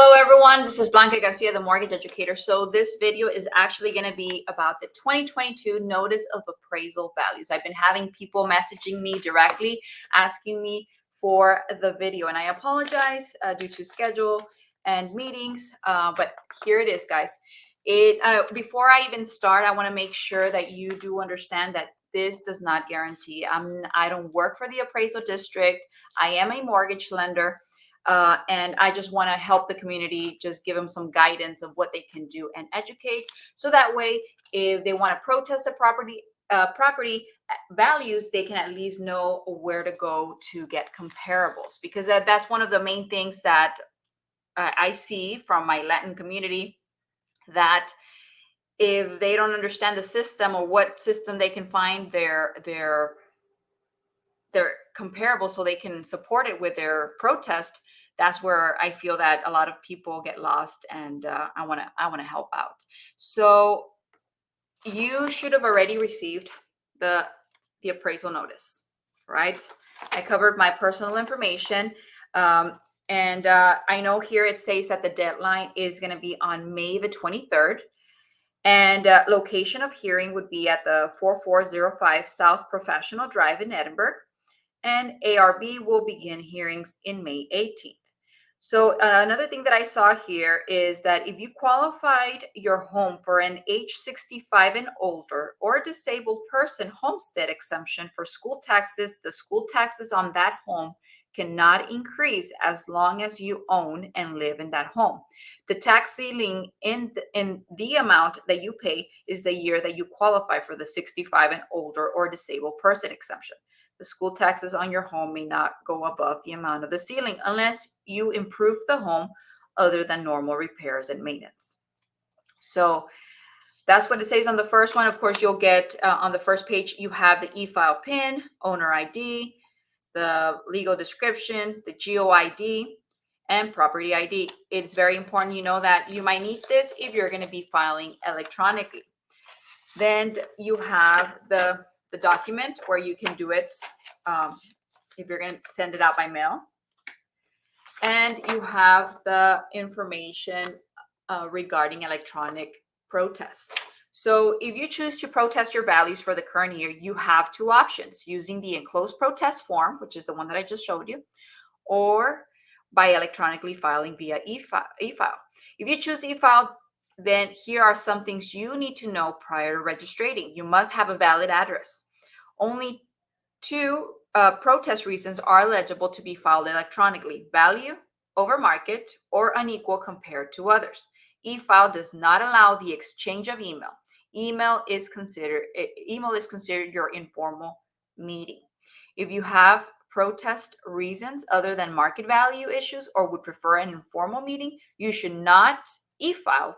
Hello everyone, this is Blanca Garcia, the Mortgage Educator. So this video is actually going to be about the 2022 Notice of Appraisal Values. I've been having people messaging me directly asking me for the video, and I apologize due to schedule and meetings, but here it is, guys. Before I even start, I want to make sure that you do understand that this does not guarantee. I don't work for the appraisal district. I am a mortgage lender. And I just want to help the community, just give them some guidance of what they can do and educate. So that way, if they want to protest the property values, they can at least know where to go to get comparables. Because that's one of the main things that I see from my Latin community, that if they don't understand the system or what system they can find their comparable so they can support it with their protest, that's where I feel that a lot of people get lost, and I want to help out. So you should have already received the appraisal notice, right? I covered my personal information, and I know here it says that the deadline is going to be on May the 23rd. And location of hearing would be at the 4405 South Professional Drive in Edinburgh. And ARB will begin hearings in May 18th. So another thing that I saw here is that if you qualified your home for an age 65 and older or disabled person homestead exemption for school taxes, the school taxes on that home cannot increase as long as you own and live in that home. The tax ceiling in the amount that you pay is the year that you qualify for the 65 and older or disabled person exemption. The school taxes on your home may not go above the amount of the ceiling unless you improve the home other than normal repairs and maintenance. So that's what it says on the first one. Of course, you'll get on the first page, you have the e-file PIN, owner ID, the legal description, the GOID, and property ID. It's very important you know that you might need this if you're going to be filing electronically. Then you have the document where you can do it if you're going to send it out by mail. And you have the information regarding electronic protest. So if you choose to protest your values for the current year, you have two options: using the enclosed protest form, which is the one that I just showed you, or by electronically filing via e-file. If you choose e-file, then here are some things you need to know prior to registering. You must have a valid address. Only two protest reasons are eligible to be filed electronically: value over market or unequal compared to others. E-file does not allow the exchange of email. Email is considered your informal meeting. If you have protest reasons other than market value issues or would prefer an informal meeting, you should not e-file.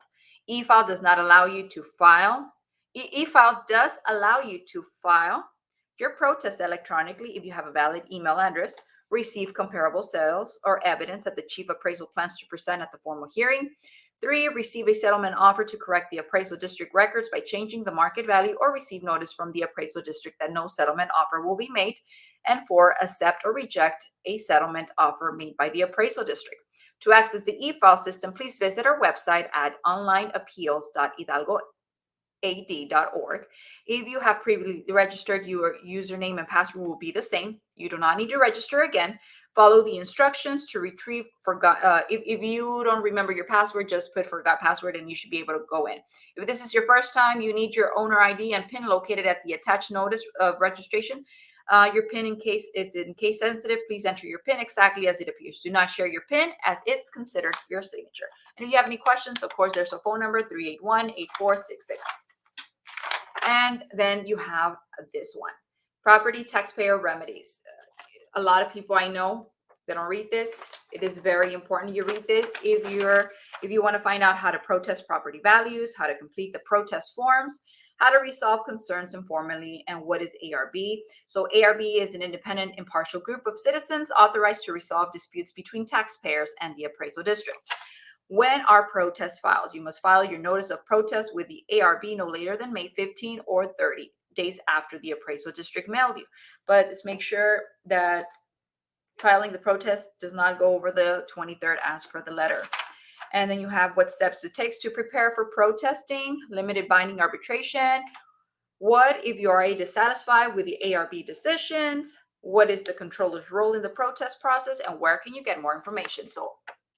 E-file does not allow you to file. E-file does allow you to file your protest electronically if you have a valid email address, receive comparable sales or evidence that the chief appraisal plans to present at the formal hearing. 3, receive a settlement offer to correct the appraisal district records by changing the market value, or receive notice from the appraisal district that no settlement offer will be made. And 4, accept or reject a settlement offer made by the appraisal district. To access the e-file system, please visit our website at onlineappeals.hidalgoad.org. If you have previously registered, your username and password will be the same. You do not need to register again. Follow the instructions to retrieve if you don't remember your password, just put forgot password and you should be able to go in. If this is your first time, you need your owner ID and PIN located at the attached notice of registration. Your PIN in case sensitive. Please enter your PIN exactly as it appears. Do not share your PIN as it's considered your signature. And if you have any questions, of course, there's a phone number, 381-8466. And then you have this one, property taxpayer remedies. A lot of people I know, they don't read this. It is very important you read this if you want to find out how to protest property values, how to complete the protest forms, how to resolve concerns informally, and what is ARB. So ARB is an independent, impartial group of citizens authorized to resolve disputes between taxpayers and the appraisal district. When are protest files? You must file your notice of protest with the ARB no later than May 15 or 30 days after the appraisal district mailed you. But let's make sure that filing the protest does not go over the 23rd as per the letter. And then you have what steps it takes to prepare for protesting, limited binding arbitration. What if you're already dissatisfied with the ARB decisions? What is the controller's role in the protest process? And where can you get more information? So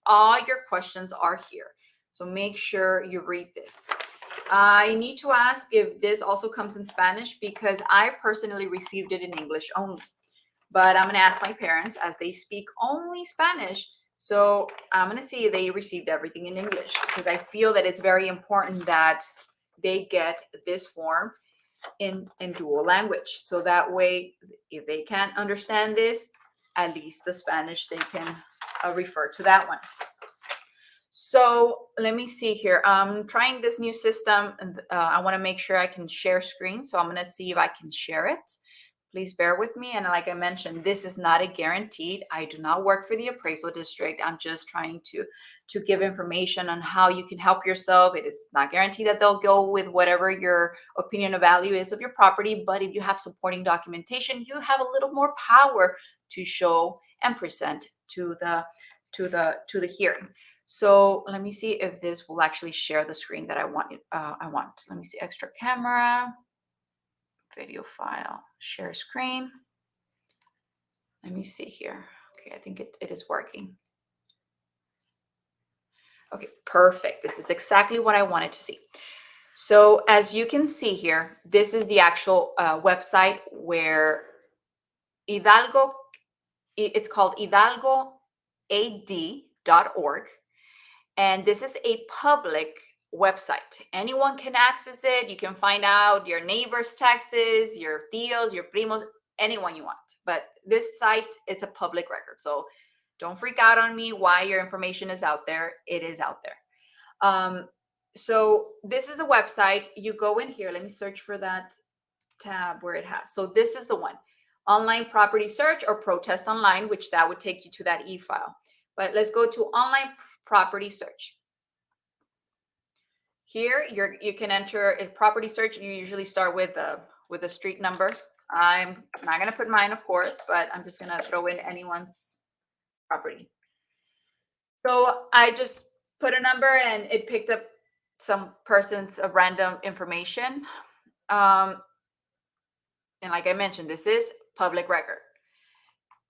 all your questions are here. So make sure you read this. I need to ask if this also comes in Spanish because I personally received it in English only. But I'm going to ask my parents as they speak only Spanish. So I'm going to see if they received everything in English because I feel that it's very important that they get this form in dual language. So that way, if they can't understand this, at least the Spanish, they can refer to that one. So let me see here. I'm trying this new system and I want to make sure I can share screen. So I'm going to see if I can share it. Please bear with me. And like I mentioned, this is not a guaranteed. I do not work for the appraisal district. I'm just trying to give information on how you can help yourself. It is not guaranteed that they'll go with whatever your opinion of value is of your property. But if you have supporting documentation, you have a little more power to show and present to the hearing. So let me see if this will actually share the screen that I want. Let me see, extra camera, video file, share screen. Let me see here. Okay, I think it is working. Okay, perfect. This is exactly what I wanted to see. So as you can see here, this is the actual website where Hidalgo, it's called hidalgoad.org. And this is a public website. Anyone can access it. You can find out your neighbor's taxes, your tios, your primos, anyone you want. But this site, it's a public record. So don't freak out on me why your information is out there. It is out there. So this is a website. You go in here. Let me search for that tab where it has. So this is the one. Online property search or protest online, which that would take you to that e-file. But let's go to online property search. Here, you can enter a property search. You usually start with a street number. I'm not going to put mine, of course, but I'm just going to throw in anyone's property. So I just put a number and it picked up some person's random information. And like I mentioned, this is public record.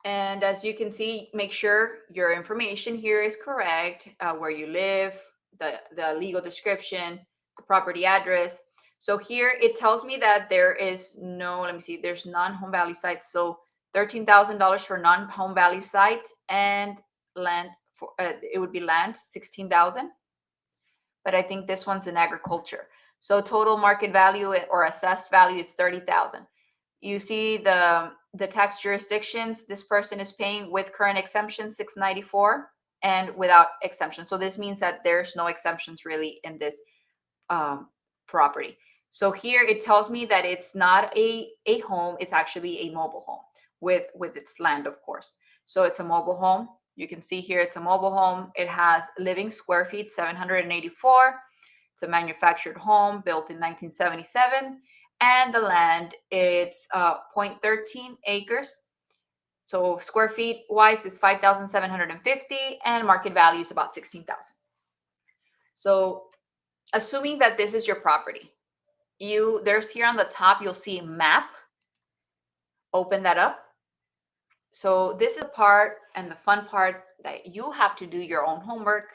And as you can see, make sure your information here is correct, where you live, the legal description, the property address. So here it tells me that there is no, let me see, there's non-home value sites. So $13,000 for non-home value site and land, for it would be land, 16,000. But I think this one's in agriculture. So total market value or assessed value is 30,000. You see the tax jurisdictions this person is paying with current exemption 694 and without exemption. So this means that there's no exemptions really in this property. So here it tells me that it's not a home, it's actually a mobile home with its land, of course. So it's a mobile home. You can see here it's a mobile home. It has living square feet 784. It's a manufactured home built in 1977. And the land, it's 0.13 acres. So square feet wise is 5,750 and market value is about 16,000. So assuming that this is your property, there's here on the top, you'll see map. Open that up. So this is the part and the fun part that you have to do your own homework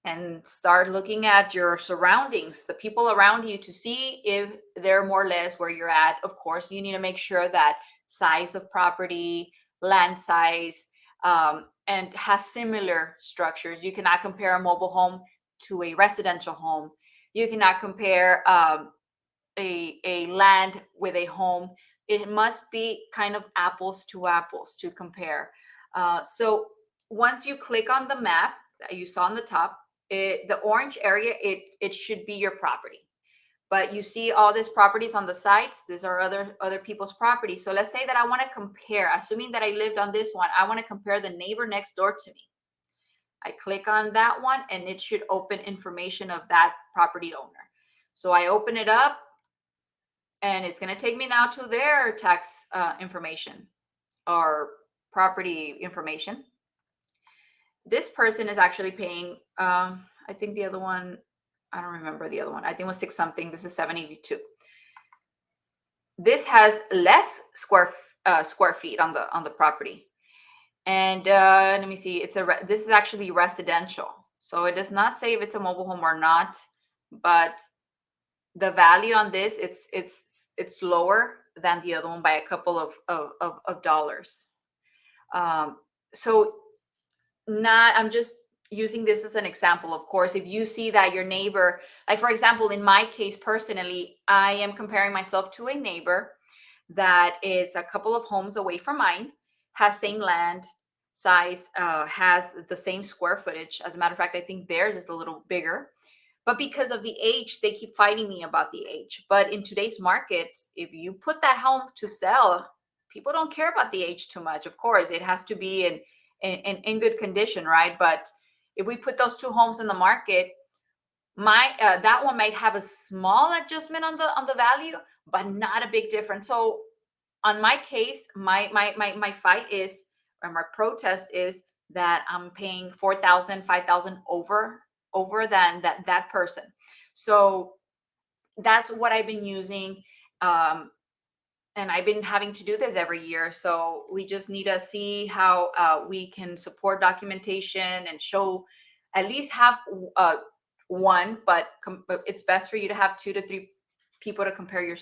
and start looking at your surroundings, the people around you, to see if they're more or less where you're at. Of course, you need to make sure that size of property, land size, and has similar structures. You cannot compare a mobile home to a residential home. You cannot compare a land with a home. It must be kind of apples to apples to compare. So once you click on the map that you saw on the top, the orange area, it should be your property. But you see all these properties on the sides. These are other people's properties. So let's say that I want to compare, assuming that I lived on this one, I want to compare the neighbor next door to me. I click on that one and it should open information of that property owner. So I open it up and it's going to take me now to their tax information or property information. this person is actually paying, I think the other one, I don't remember the other one. I think it was 6 something. This is 782. This has less square feet on the property. And let me see. This is actually residential. So it does not say if it's a mobile home or not, but the value on this, it's lower than the other one by a couple of dollars. So I'm just using this as an example. Of course, if you see that your neighbor, like for example, in my case personally, I am comparing myself to a neighbor that is a couple of homes away from mine, has same land size, has the same square footage. As a matter of fact, I think theirs is a little bigger. But because of the age, they keep fighting me about the age. But in today's market, if you put that home to sell, people don't care about the age too much. Of course, it has to be in good condition, right? But if we put those 2 homes in the market, that one might have a small adjustment on the value, but not a big difference. So on my case, my fight is, or my protest is, that I'm paying 4,000, 5,000 over than that person. So that's what I've been using. And I've been having to do this every year. So we just need to see how we can support documentation and show, at least have one, but it's best for you to have 2 to 3 people to compare your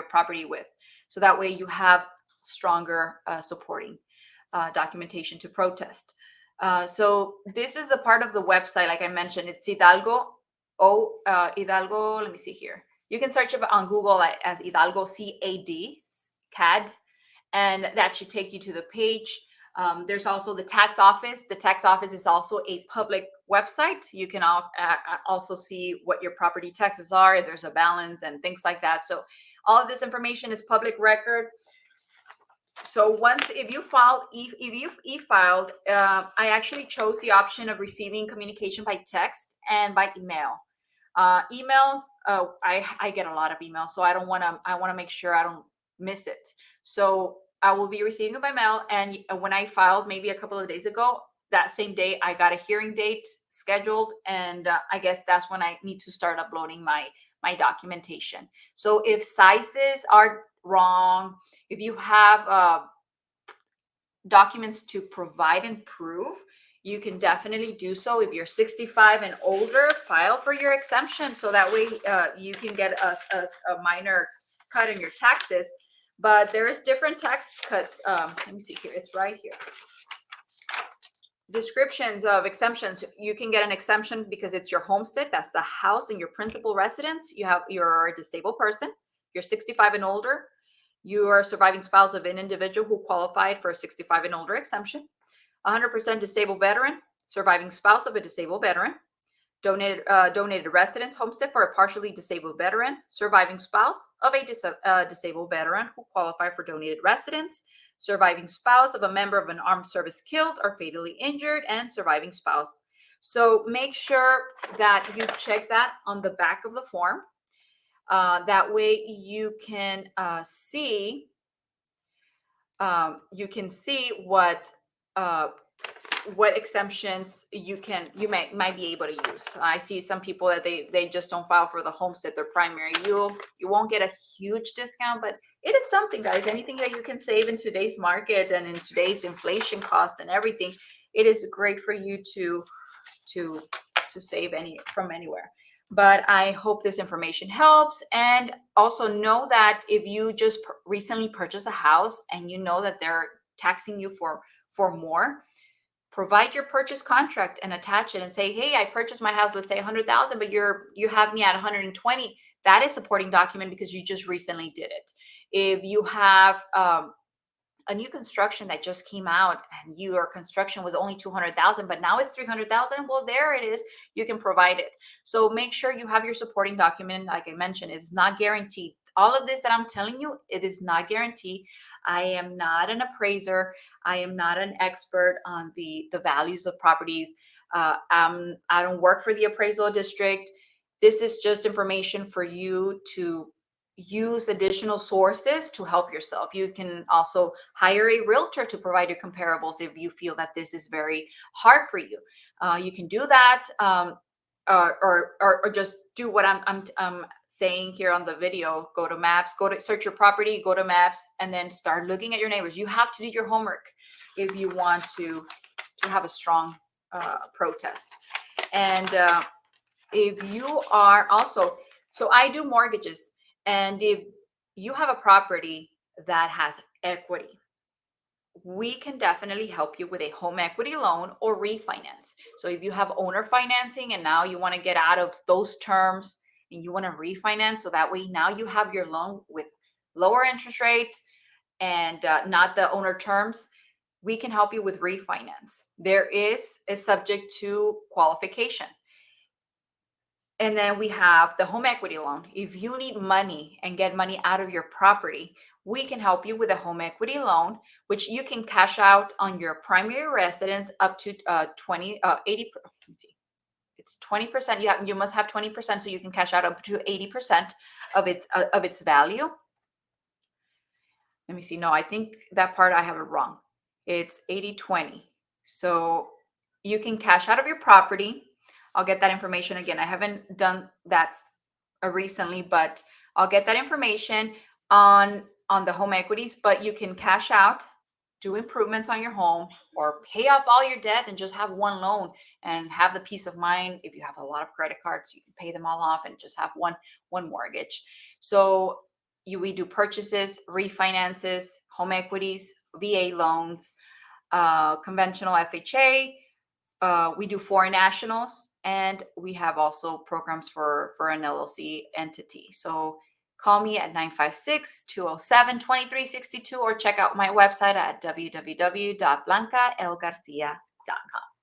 property with. So that way you have stronger supporting documentation to protest. So this is a part of the website, like I mentioned. It's Hidalgo. Hidalgo, let me see here. You can search it on Google as Hidalgo CAD, and that should take you to the page. There's also the tax office. The tax office is also a public website. You can also see what your property taxes are, if there's a balance and things like that. So all of this information is public record. So if you e-filed, I actually chose the option of receiving communication by text and by email. Emails, I get a lot of emails, so I want to make sure I don't miss it. So I will be receiving it by mail. And when I filed maybe a couple of days ago, that same day I got a hearing date scheduled, and I guess that's when I need to start uploading my documentation. So if sizes are wrong, if you have documents to provide and prove, you can definitely do so. If you're 65 and older, file for your exemption, so that way you can get a minor cut in your taxes. But there is different tax cuts. Let me see here. It's right here. Descriptions of exemptions. You can get an exemption because it's your homestead. That's the house and your principal residence. You're a disabled person. You're 65 and older. You are a surviving spouse of an individual who qualified for a 65 and older exemption. 100% disabled veteran, surviving spouse of a disabled veteran. Donated residence homestead for a partially disabled veteran, surviving spouse of a disabled veteran who qualified for donated residence, surviving spouse of a member of an armed service killed or fatally injured, and surviving spouse. So make sure that you check that on the back of the form. That way you can see what exemptions you might be able to use. I see some people that they just don't file for the homestead, their primary. You won't get a huge discount, but it is something, guys. Anything that you can save in today's market and in today's inflation cost and everything, it is great for you to save from anywhere. But I hope this information helps. And also know that if you just recently purchased a house and you know that they're taxing you for more, provide your purchase contract and attach it and say, hey, I purchased my house, let's say 100,000, but you have me at 120. That is supporting document because you just recently did it. If you have a new construction that just came out and your construction was only 200,000, but now it's 300,000, well, there it is. You can provide it. So make sure you have your supporting document. Like I mentioned, it's not guaranteed. All of this that I'm telling you, it is not guaranteed. I am not an appraiser. I am not an expert on the values of properties. I don't work for the appraisal district. This is just information for you to use additional sources to help yourself. You can also hire a realtor to provide your comparables if you feel that this is very hard for you. You can do that, or just do what I'm saying here on the video. Go to maps, go to search your property, go to maps, and then start looking at your neighbors. You have to do your homework if you want to have a strong protest. And if you are also, so I do mortgages, and if you have a property that has equity, we can definitely help you with a home equity loan or refinance. So if you have owner financing and now you want to get out of those terms and you want to refinance, so that way now you have your loan with lower interest rate and not the owner terms, we can help you with refinance. There is a subject to qualification. And then we have the home equity loan. If you need money and get money out of your property, we can help you with a home equity loan, which you can cash out on your primary residence up to 80. Let me see. It's 20%. You must have 20%, so you can cash out up to 80% of its value. Let me see. No, I think that part I have it wrong. It's 80-20. So you can cash out of your property. I'll get that information again. I haven't done that recently, but I'll get that information on the home equities. But you can cash out, do improvements on your home, or pay off all your debt and just have one loan and have the peace of mind. If you have a lot of credit cards, you can pay them all off and just have one mortgage. So we do purchases, refinances, home equities, VA loans, conventional FHA. We do foreign nationals, and we have also programs for an LLC entity. So call me at 956-207-2362 or check out my website at www.blancaelgarcia.com.